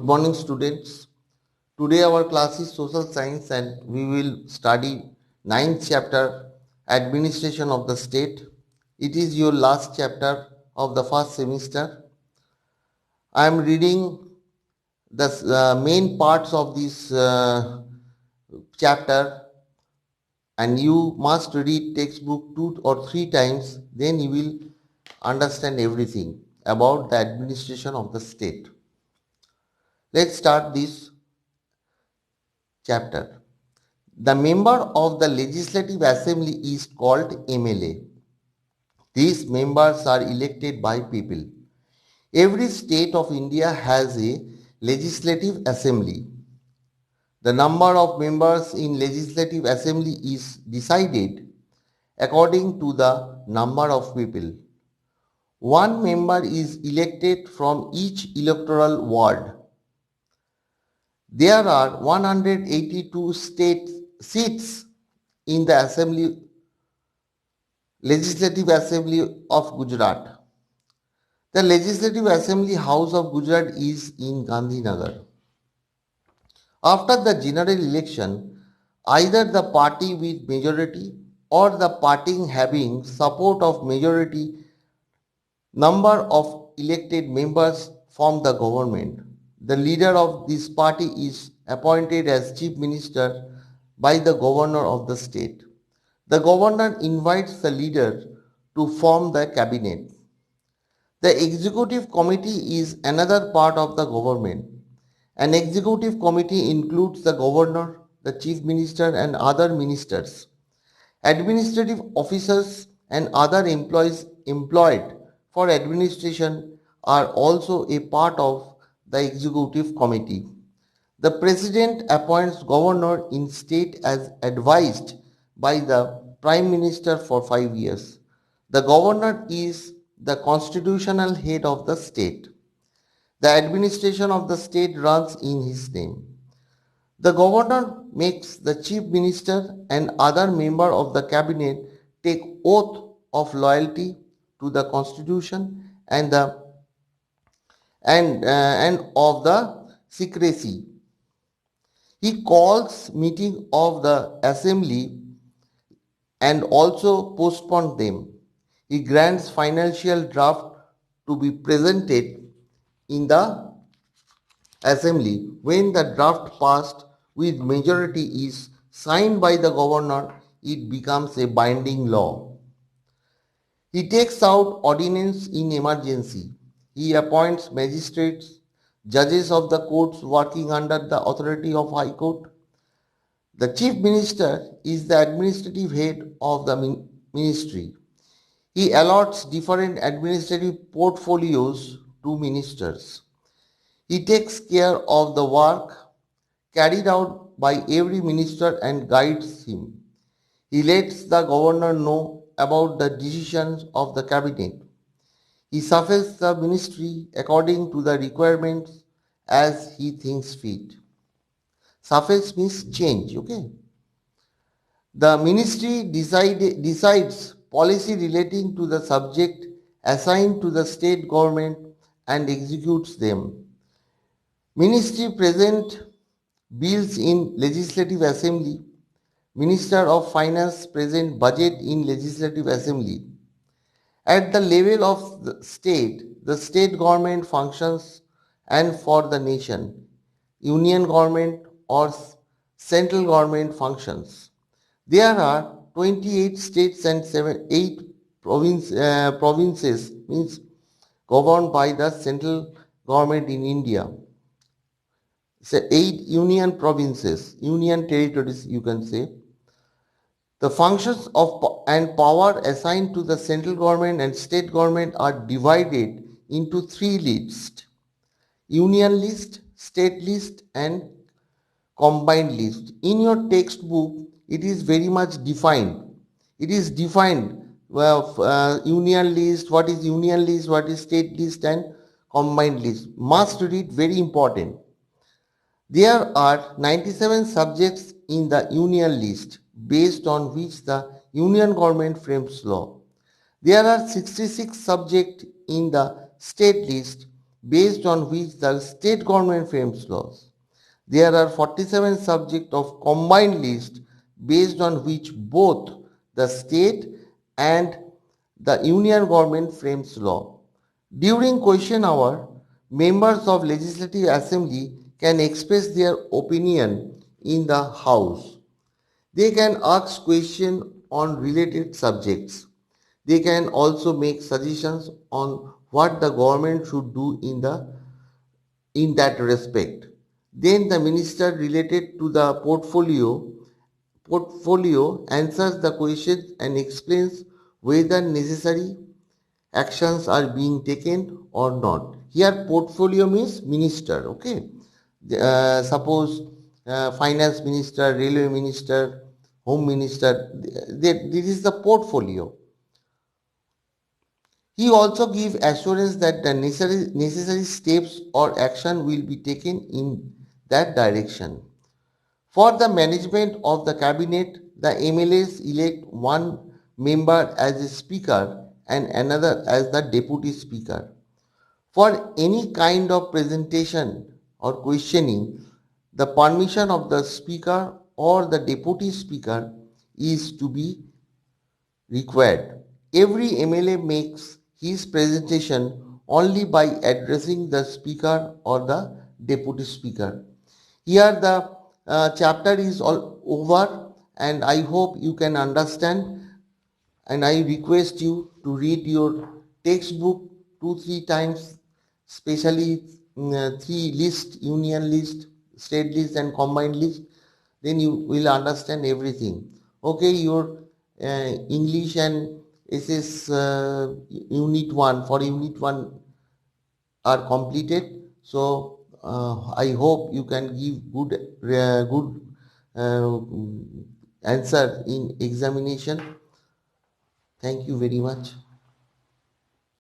morning, students. Today our class is social science and we will study ninth chapter, administration of the state. It is your last chapter of the first semester. I am reading the main parts of this chapter, and you must read textbook 2 or 3 times, then you will understand everything about the administration of the state. Let's start this chapter. The member of the Legislative Assembly is called MLA. These members are elected by people. Every state of India has a Legislative Assembly. The number of members in Legislative Assembly is decided according to the number of people. One member is elected from each electoral ward. There are 182 state seats in the Legislative Assembly of Gujarat. The Legislative Assembly House of Gujarat is in Gandhinagar. After the general election, either the party with majority or the party having support of majority number of elected members form the government. The leader of this party is appointed as chief minister by the governor of the state. The governor invites the leader to form the cabinet. The executive committee is another part of the government. An executive committee includes the governor, the chief minister and other ministers. Administrative officers and other employees employed for administration are also a part of the executive committee. The president appoints governor in state as advised by the prime minister for 5 years. The governor is the constitutional head of the state. The administration of the state runs in his name. The governor makes the chief minister and other member of the cabinet take oath of loyalty to the constitution and of the secrecy. He calls meeting of the assembly and also postpones them. He grants financial draft to be presented in the assembly. When the draft passed with majority is signed by the governor, it becomes a binding law. He takes out ordinance in emergency. He appoints magistrates, judges of the courts working under the authority of High Court. The chief minister is the administrative head of the ministry. He allots different administrative portfolios to ministers. He takes care of the work carried out by every minister and guides him. He lets the governor know about the decisions of the cabinet. He shuffles the ministry according to the requirements as he thinks fit. Shuffles means change, okay? The ministry decides policy relating to the subject assigned to the state government and executes them. Ministry present bills in Legislative Assembly. Minister of Finance present budget in Legislative Assembly. At the level of the state government functions and for the nation, union government or central government functions. There are 28 states and 8 provinces means governed by the central government in India. So 8 union provinces, union territories you can say. The functions of and power assigned to the central government and state government are divided into 3 lists: union list, state list and combined list. In your textbook, it is very much defined. It is defined union list, what is union list, what is state list and combined list. Must read, very important. There are 97 subjects in the union list based on which the union government frames law. There are 66 subjects in the state list based on which the state government frames laws. There are 47 subjects of combined list based on which both the state and the union government frames law. During question hour, members of Legislative Assembly can express their opinion in the House. They can ask questions on related subjects. They can also make suggestions on what the government should do in that respect. Then the minister related to the portfolio answers the questions and explains whether necessary actions are being taken or not. Here portfolio means minister, okay? Suppose finance minister, railway minister, home minister, this is the portfolio. He also gives assurance that the necessary steps or action will be taken in that direction. For the management of the cabinet, the MLAs elect one member as a speaker and another as the deputy speaker. For any kind of presentation or questioning, the permission of the speaker or the deputy speaker is to be required. Every MLA makes his presentation only by addressing the speaker or the deputy speaker. Here the chapter is all over and I hope you can understand, and I request you to read your textbook 2-3 times, especially three list, union list, state list and combined list. Then you will understand everything. Okay, your English and SS unit 1 for unit 1 are completed. So I hope you can give good uh, answer in examination. Thank you very much.